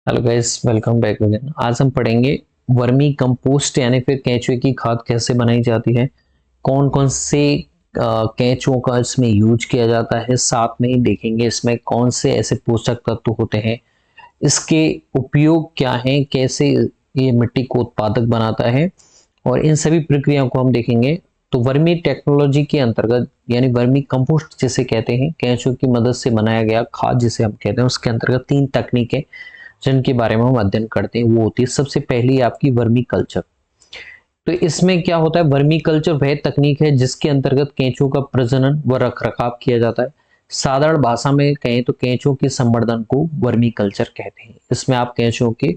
Hello guys, welcome back again. आज हम पढ़ेंगे वर्मी कंपोस्ट यानी फिर केंचुए की खाद कैसे बनाई जाती है, कौन कौन से केंचुओं का इसमें यूज किया जाता है। साथ में ही देखेंगे इसमें कौन से ऐसे पोषक तत्व होते हैं, इसके उपयोग क्या है, कैसे ये मिट्टी को उत्पादक बनाता है, और इन सभी प्रक्रियाओं को हम देखेंगे। तो वर्मी टेक्नोलॉजी के अंतर्गत यानी वर्मी कंपोस्ट जिसे कहते हैं, केंचुए की मदद से बनाया गया खाद जिसे हम कहते हैं, उसके अंतर्गत तीन तकनीकें जिनके बारे में हम अध्ययन करते हैं वो होती है। सबसे पहली आपकी वर्मी कल्चर। तो इसमें क्या होता है, वर्मी कल्चर वह तकनीक है जिसके अंतर्गत केंचुओं का प्रजनन व रखरखाव किया जाता है। साधारण भाषा में कहें तो केंचुओं के संवर्धन को वर्मी कल्चर कहते हैं। इसमें आप केंचुओं के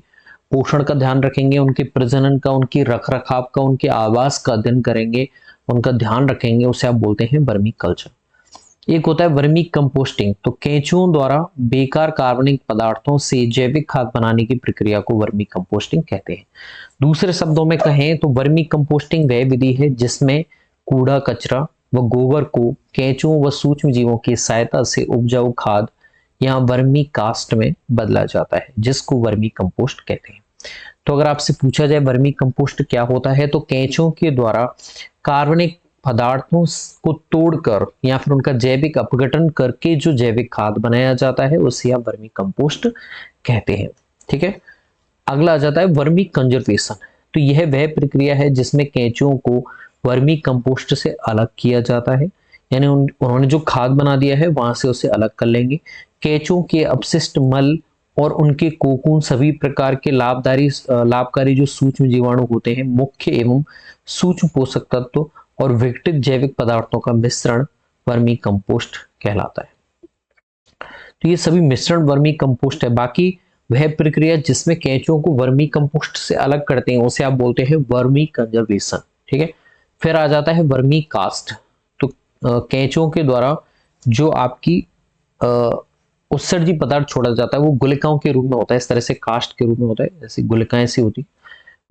पोषण का ध्यान रखेंगे, उनके प्रजनन का, उनकी रखरखाव का, उनके आवास का अध्ययन करेंगे, उनका ध्यान रखेंगे, उसे आप बोलते हैं वर्मी कल्चर। एक होता है वर्मी कंपोस्टिंग। तो केंचुओं द्वारा बेकार कार्बनिक पदार्थों से जैविक खाद बनाने की प्रक्रिया को वर्मी कंपोस्टिंग कहते हैं। दूसरे शब्दों में कहें तो वर्मी कंपोस्टिंग वह विधि है जिसमें कूड़ा कचरा व गोबर को केंचुओं व सूक्ष्म जीवों की सहायता से उपजाऊ खाद या वर्मी कास्ट में बदला जाता है, जिसको वर्मी कंपोस्ट कहते हैं। तो अगर आपसे पूछा जाए वर्मी कंपोस्ट क्या होता है, तो केंचुओं के द्वारा कार्बनिक पदार्थों को तोड़कर या फिर उनका जैविक अपघटन करके जो जैविक खाद बनाया जाता है उसे आप वर्मी कंपोस्ट कहते हैं। ठीक है। अगला आ जाता है वर्मी कंजर्वेशन। तो यह वह प्रक्रिया है जिसमें केंचुओं को वर्मी कंपोस्ट से अलग किया जाता है, यानी उन्होंने जो खाद बना दिया है वहां से उसे अलग कर लेंगे। केंचुओं के अपशिष्ट मल और उनके कोकून सभी प्रकार के लाभकारी जो सूक्ष्म जीवाणु होते हैं, मुख्य एवं सूक्ष्म पोषक तत्व और विघटित जैविक पदार्थों का मिश्रण वर्मी कंपोस्ट कहलाता है। तो ये सभी मिश्रण वर्मी कंपोस्ट है। बाकी वह प्रक्रिया जिसमें केंचुओं को वर्मी कंपोस्ट से अलग करते हैं उसे आप बोलते हैं वर्मी कंजर्वेशन। ठीक है। फिर आ जाता है वर्मी कास्ट। तो केंचुओं के द्वारा जो आपकी उत्सर्जी पदार्थ छोड़ा जाता है वो गुलिकाओं के रूप में होता है, इस तरह से कास्ट के रूप में होता है, जैसे गुलिकाएं सी होती,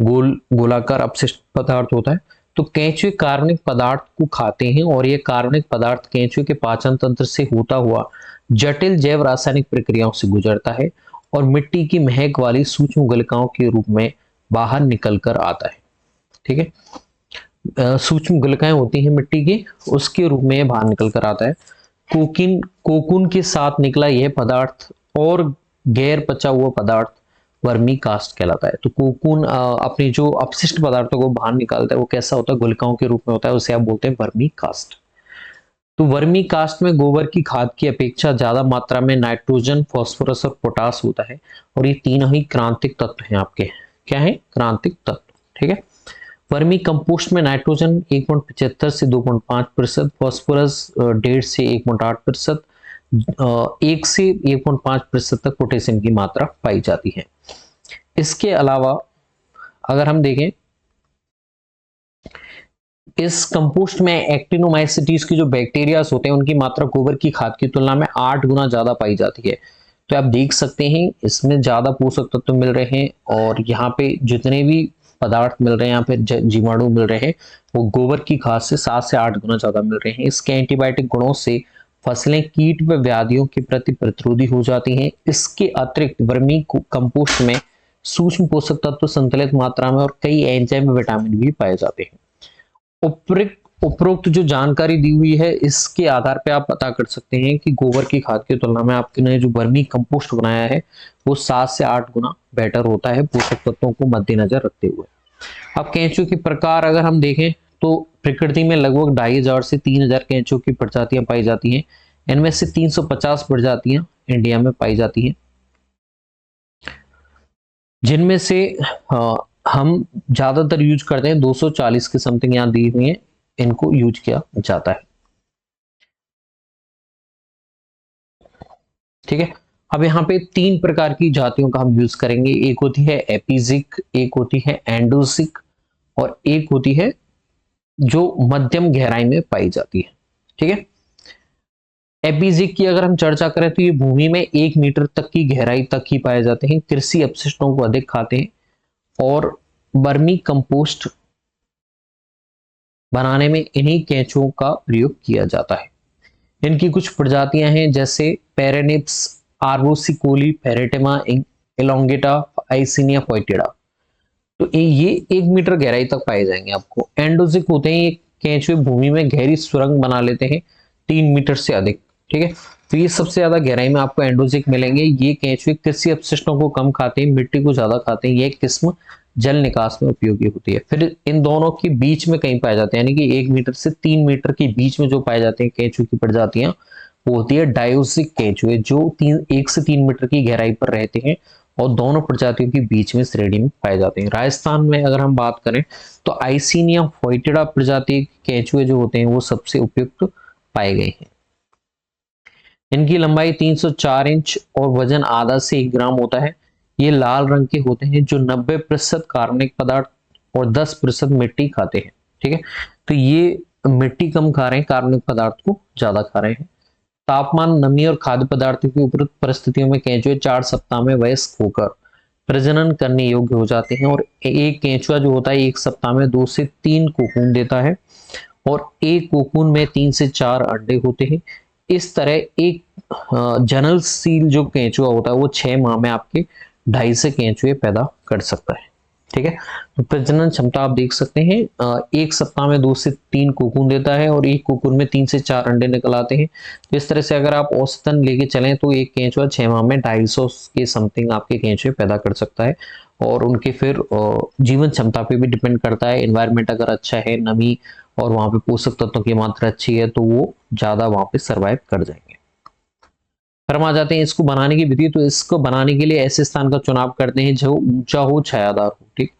गोलाकार अपशिष्ट पदार्थ होता है। तो केंचुए कार्बनिक पदार्थ को खाते हैं और ये कार्बनिक पदार्थ केंचुए के पाचन तंत्र से होता हुआ जटिल जैव रासायनिक प्रक्रियाओं से गुजरता है और मिट्टी की महक वाली सूक्ष्म गुलिकाओं के रूप में बाहर निकल कर आता है। ठीक है। सूक्ष्म गुलिकाएं होती हैं मिट्टी की, उसके रूप में बाहर निकल कर आता है। कोकून के साथ निकला यह पदार्थ और गैर पचा हुआ पदार्थ वर्मी कास्ट कहलाता है। तो कोकून अपनी जो अपशिष्ट पदार्थों को बाहर निकालता है वो कैसा होता है, गुलिकाओं के रूप में होता है, उसे आप बोलते हैं वर्मी कास्ट। तो वर्मी कास्ट में गोबर की खाद की अपेक्षा ज्यादा मात्रा में नाइट्रोजन, फास्फोरस और पोटास होता है, और ये तीनों ही क्रांतिक तत्व हैं आपके। क्या है? क्रांतिक तत्व। ठीक है। वर्मी कंपोस्ट में नाइट्रोजन 1.75 से 2.5%, फास्फोरस 1.5 से 1.8%, 1 से 1.5% तक पोटेशियम की मात्रा पाई जाती है। इसके अलावा अगर हम देखें, इस कंपोस्ट में एक्टिनोमाइसिटीज की जो बैक्टीरिया होते हैं उनकी मात्रा गोबर की खाद की तुलना में 8 गुना ज्यादा पाई जाती है। तो आप देख सकते हैं इसमें ज्यादा पोषक तत्व मिल रहे हैं, और यहाँ पे जितने भी पदार्थ मिल रहे हैं, यहाँ पे जीवाणु मिल रहे हैं, वो गोबर की खाद से 7 से 8 गुना ज्यादा मिल रहे हैं। इसके एंटीबायोटिक गुणों से फसलें कीट व व्याधियों के प्रति प्रतिरोधी हो जाती हैं। इसके अतिरिक्त वर्मी कंपोस्ट में सूक्ष्म पोषक तत्व संतुलित मात्रा में और कई एंजाइम विटामिन भी पाए जाते हैं। उपरोक्त जो जानकारी दी हुई है इसके आधार पे आप पता कर सकते हैं कि गोबर की खाद की तुलना में आपने जो वर्मी कंपोस्ट बनाया है वो 7 से 8 गुना बेटर होता है, पोषक तत्वों को मद्देनजर रखते हुए। अब केंचुए के प्रकार अगर हम देखें तो प्रकृति में लगभग 2500 से 3000 केंचुए की प्रजातियां पाई जाती हैं। इनमें से 350 प्रजातियां इंडिया में पाई जाती हैं, जिनमें से हम ज्यादातर यूज करते हैं 240 के समथिंग यहां दी हुई है, इनको यूज किया जाता है। ठीक है। अब यहाँ पे 3 प्रकार की जातियों का हम यूज करेंगे। एक होती है एपिजिक, एक होती है एंडोसिक, और एक होती है जो मध्यम गहराई में पाई जाती है। ठीक है। एपिजिक की अगर हम चर्चा करें तो ये भूमि में 1 मीटर तक की गहराई तक ही पाए जाते हैं, कृषि अपशिष्टों को अधिक खाते हैं और वर्मी कंपोस्ट बनाने में इन्हीं केंचुओं का प्रयोग किया जाता है। इनकी कुछ प्रजातियां हैं जैसे पेरेनिप्स, आर्बोसिकोली, फेरेटिमा, एलोंगेटा, आइसिनिया फोइटिडा। तो ये 1 मीटर गहराई तक पाए जाएंगे आपको। एंडोजिक होते हैं, ये केंचुए भूमि में गहरी सुरंग बना लेते हैं 3 मीटर से अधिक। ठीक है, तो ये सबसे ज्यादा गहराई में आपको एंडोजिक मिलेंगे। ये केंचुए कृषि अपशिष्टों को कम खाते हैं, मिट्टी को ज्यादा खाते हैं। ये किस्म जल निकास में उपयोगी होती है। फिर इन दोनों के बीच में कहीं पाए जाते हैं, यानी कि 1 मीटर से 3 मीटर के बीच में जो पाए जाते हैं केंचुए की प्रजातियां, वो होती है डायोसिक केंचुए, जो 1 से 3 मीटर की गहराई पर रहते हैं और दोनों प्रजातियों के बीच में श्रेणी में पाए जाते हैं। राजस्थान में अगर हम बात करें तो आइसिनिया फोइटिडा प्रजाति के केंचुए जो होते हैं वो सबसे उपयुक्त पाए गए हैं। इनकी लंबाई 304 इंच और वजन आधा से 1 ग्राम होता है। ये लाल रंग के होते हैं, जो 90% कार्बनिक पदार्थ और 10% मिट्टी खाते हैं। ठीक है, तो ये मिट्टी कम खा रहे हैं, कार्बनिक पदार्थ को ज्यादा खा रहे हैं। तापमान, नमी और खाद्य पदार्थों की उपयुक्त परिस्थितियों में केंचुए 4 सप्ताह में वयस्क होकर प्रजनन करने योग्य हो जाते हैं। और एक केंचुआ जो होता है 1 सप्ताह में 2 से 3 कोकून देता है और एक कोकून में 3 से 4 अंडे होते हैं। इस तरह एक जनरल सील जो केंचुआ होता है वो 6 माह में आपके 2.5 से केंचुए पैदा कर सकता है। ठीक है, तो प्रजनन क्षमता आप देख सकते हैं, 1 सप्ताह में 2 से 3 कोकून देता है और एक कोकून में 3 से 4 अंडे निकल आते हैं। तो इस तरह से अगर आप औसतन लेके चलें तो एक केंचुआ 6 माह में 250 के समथिंग आपके केंचुए पैदा कर सकता है। और उनके फिर जीवन क्षमता पे भी डिपेंड करता है। एनवायरमेंट अगर अच्छा है, नमी और वहां पे पोषक तत्वों की मात्रा अच्छी है, तो वो ज्यादा वहां पे सरवाइव कर जाएंगे। फिर हम आ जाते हैं इसको बनाने की विधि। तो इसको बनाने के लिए ऐसे स्थान का चुनाव करते हैं जो ऊंचा हो, छायादार हो। ठीक,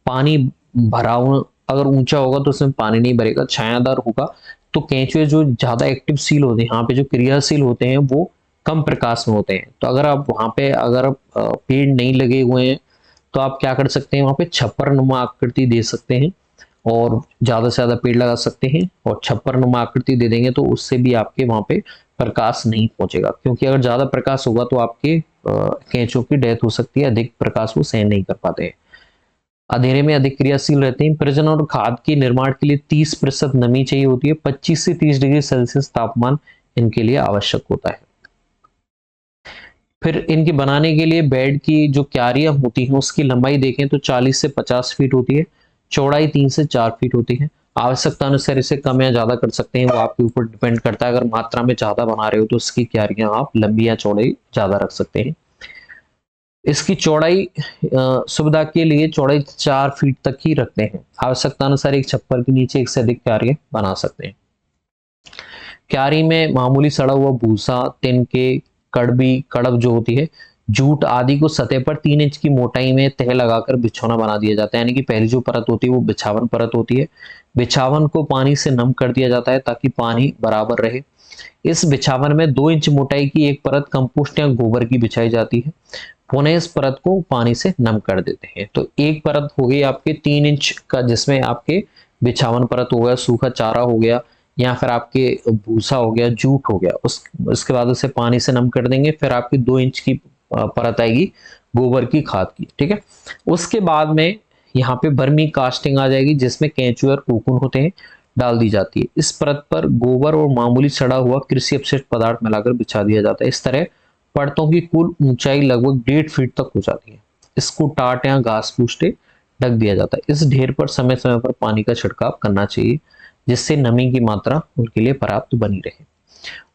पानी भरा हो, अगर ऊंचा होगा तो उसमें पानी नहीं भरेगा, छायादार होगा तो केंचुए जो ज्यादा एक्टिव सील होते हैं, यहाँ पे जो क्रियाशील होते हैं वो कम प्रकाश में होते हैं। तो अगर आप वहां पे अगर आप पेड़ नहीं लगे हुए हैं तो आप क्या कर सकते हैं, वहां पे छप्पर नुमा आकृति दे सकते हैं और ज्यादा से ज्यादा पेड़ लगा सकते हैं। और छप्पर नुमा आकृति दे देंगे तो उससे भी आपके वहां पे प्रकाश नहीं पहुंचेगा, क्योंकि अगर ज्यादा प्रकाश होगा तो आपके केंचुओं की डेथ हो सकती है, अधिक प्रकाश वो सहन नहीं कर पाते हैं, अंधेरे में अधिक क्रियाशील रहते हैं। प्रजनन और खाद के निर्माण के लिए 30% नमी चाहिए होती है। 25 से 30 डिग्री सेल्सियस तापमान इनके लिए आवश्यक होता है। फिर इनके बनाने के लिए बेड की जो क्यारियां होती हैं उसकी लंबाई देखें तो 40 से 50 फीट होती है, चौड़ाई 3 से 4 फीट होती है। आवश्यकता अनुसार इसे कम या ज्यादा कर सकते हैं, वो आपके ऊपर डिपेंड करता है। अगर मात्रा में ज्यादा बना रहे हो तो इसकी क्यारियां आप लंबी या चौड़ाई ज्यादा रख सकते हैं। इसकी चौड़ाई सुविधा के लिए चौड़ाई 4 फीट तक ही रखते हैं। आवश्यकता अनुसार एक छप्पर के नीचे एक से अधिक क्यारियां बना सकते हैं। क्यारी में मामूली सड़ा हुआ भूसा, तिनके, कड़बी, कड़ब जो होती है, जूट आदि को सतह पर 3 इंच की मोटाई में तह लगाकर बिछौना बना दिया जाता है। यानी कि पहली जो परत होती है वो बिछावन परत होती है। बिछावन को पानी से नम कर दिया जाता है ताकि पानी बराबर रहे। इस बिछावन में 2 इंच मोटाई की एक परत कंपोस्ट या गोबर की बिछाई जाती है। पुनः इस परत को पानी से नम कर देते हैं। तो एक परत हो गई आपके 3 इंच का, जिसमें आपके बिछावन परत हो गया, सूखा चारा हो गया, या फिर आपके भूसा हो गया, जूट हो गया। उसके बाद उसे पानी से नम कर देंगे। फिर आपकी 2 इंच की परत आएगी गोबर की खाद की। ठीक है, उसके बाद में यहाँ पे बर्मी कास्टिंग आ जाएगी, जिसमें केंचुए और कोकून होते हैं, डाल दी जाती है। इस परत पर गोबर और मामूली सड़ा हुआ कृषि अपशिष्ट पदार्थ मिलाकर बिछा दिया जाता है। इस तरह परतों की कुल ऊंचाई लगभग 1.5 फीट तक हो जाती है। इसको टाट या घास फूस से ढक दिया जाता है। इस ढेर पर समय समय पर पानी का छिड़काव करना चाहिए, जिससे नमी की मात्रा उनके लिए पर्याप्त बनी रहे।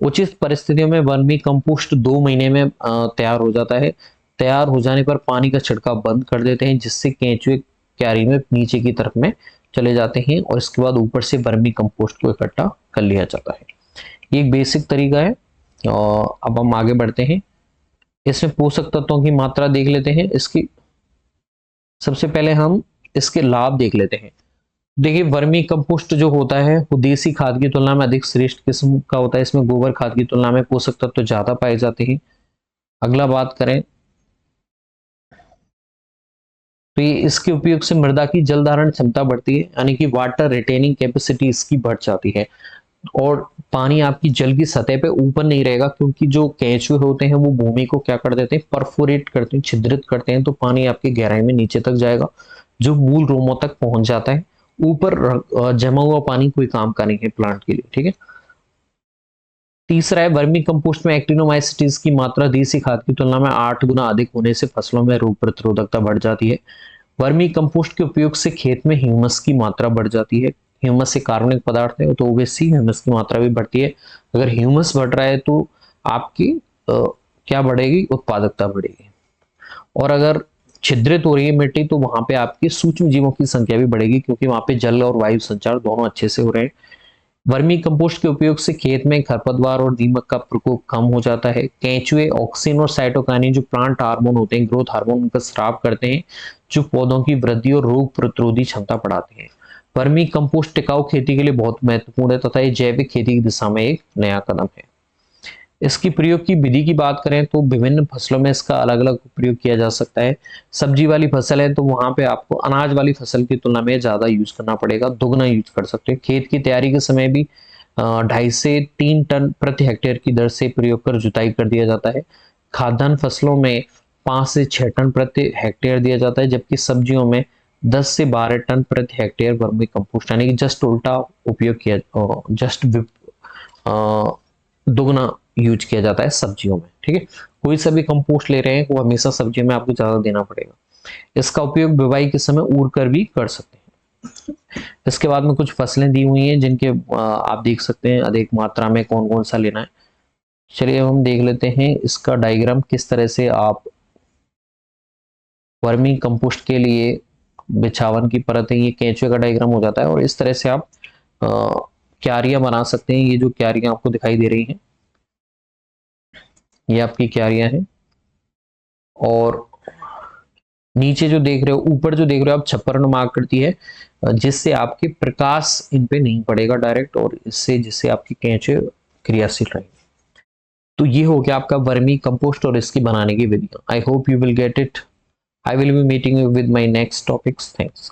उचित परिस्थितियों में वर्मी कंपोस्ट 2 महीने में तैयार हो जाता है। तैयार हो जाने पर पानी का छिड़काव बंद कर देते हैं, जिससे केंचुए क्यारी में नीचे की तरफ में चले जाते हैं और इसके बाद ऊपर से वर्मी कंपोस्ट को इकट्ठा कर लिया जाता है। ये एक बेसिक तरीका है। और अब हम आगे बढ़ते हैं, इसमें पोषक तत्वों की मात्रा देख लेते हैं। इसकी सबसे पहले हम इसके लाभ देख लेते हैं। देखिए, वर्मी कंपोस्ट जो होता है वो देसी खाद की तुलना में अधिक श्रेष्ठ किस्म का होता है। इसमें गोबर खाद की तुलना में पोषक तत्व ज्यादा पाए जाते हैं। अगला बात करें तो ये इसके उपयोग से मृदा की जल धारण क्षमता बढ़ती है, यानी कि वाटर रिटेनिंग कैपेसिटी इसकी बढ़ जाती है। और पानी आपकी जल की सतह पे ऊपर नहीं रहेगा, क्योंकि जो केंचुए होते हैं वो भूमि को क्या कर देते हैं, परफोरेट करते हैं, छिद्रित करते हैं। तो पानी आपकी गहराई में नीचे तक जाएगा, जो मूल रोमों तक पहुंच जाता है। ऊपर जमा हुआ पानी कोई काम का नहीं है प्लांट के लिए। ठीक है, तीसरा है वर्मी कंपोस्ट में एक्टिनोमाइसिटीज की मात्रा देसी खाद की तुलना में 8 गुना अधिक होने से फसलों में रोग प्रतिरोधकता बढ़ जाती है। वर्मी कंपोस्ट के उपयोग से खेत में ह्यूमस की मात्रा बढ़ जाती है। ह्यूमस से कार्बनिक पदार्थ है तो ओबेसी ह्यूमस की मात्रा भी बढ़ती है। अगर ह्यूमस बढ़ रहा है तो आपकी क्या बढ़ेगी, उत्पादकता बढ़ेगी। और अगर छिद्रित हो रही है मिट्टी तो वहां पे आपकी सूक्ष्म जीवों की संख्या भी बढ़ेगी, क्योंकि वहां पे जल और वायु संचार दोनों अच्छे से हो रहे हैं। वर्मी कंपोस्ट के उपयोग से खेत में खरपतवार और दीमक का प्रकोप कम हो जाता है। केंचुए ऑक्सिन और साइटोकाइनिन जो प्लांट हार्मोन होते हैं, ग्रोथ हार्मोन, उनका स्राव करते हैं, जो पौधों की वृद्धि और रोग प्रतिरोधी क्षमता बढ़ाते हैं। वर्मी कंपोस्ट टिकाऊ खेती के लिए बहुत महत्वपूर्ण है तथा ये जैविक खेती की दिशा में एक नया कदम है। इसकी प्रयोग की विधि की बात करें तो विभिन्न फसलों में इसका अलग अलग प्रयोग किया जा सकता है। सब्जी वाली फसल है तो वहां पे आपको अनाज वाली फसल की तुलना में ज्यादा यूज करना पड़ेगा, दुगना यूज कर सकते हैं। खेत की तैयारी के समय भी 2.5 से 3 टन प्रति हेक्टेयर की दर से प्रयोग कर जुताई कर दिया जाता है। खाद्यान्न फसलों में 5 से 6 टन प्रति हेक्टेयर दिया जाता है, जबकि सब्जियों में 10 से 12 टन प्रति हेक्टेयर वर्मी कंपोस्ट, यानी कि जस्ट उल्टा उपयोग किया, जस्ट दुगना यूज किया जाता है सब्जियों में। ठीक है, कोई सा भी कंपोस्ट ले रहे हैं वो हमेशा सब्जियों में आपको ज्यादा देना पड़ेगा। इसका उपयोग बुवाई के समय ऊर कर भी कर सकते हैं। इसके बाद में कुछ फसलें दी हुई हैं जिनके आप देख सकते हैं अधिक मात्रा में कौन कौन सा लेना है। चलिए हम देख लेते हैं इसका डायग्राम, किस तरह से आप वर्मी कंपोस्ट के लिए बिछावन की परत है, ये केंचुए का डायग्राम हो जाता है और इस तरह से आप क्यारियां बना सकते हैं। ये जो क्यारियां आपको दिखाई दे रही हैं ये आपकी क्यारियां हैं, और नीचे जो देख रहे हो, ऊपर जो देख रहे हो आप, छप्परनुमा आकृति है, जिससे आपके प्रकाश इन पे नहीं पड़ेगा डायरेक्ट, और इससे जिससे आपकी केंचुए क्रियाशील रहेंगे। तो ये हो गया आपका वर्मी कंपोस्ट और इसकी बनाने की विधियां। I hope you will get it. I will be meeting you with my next topics. Thanks.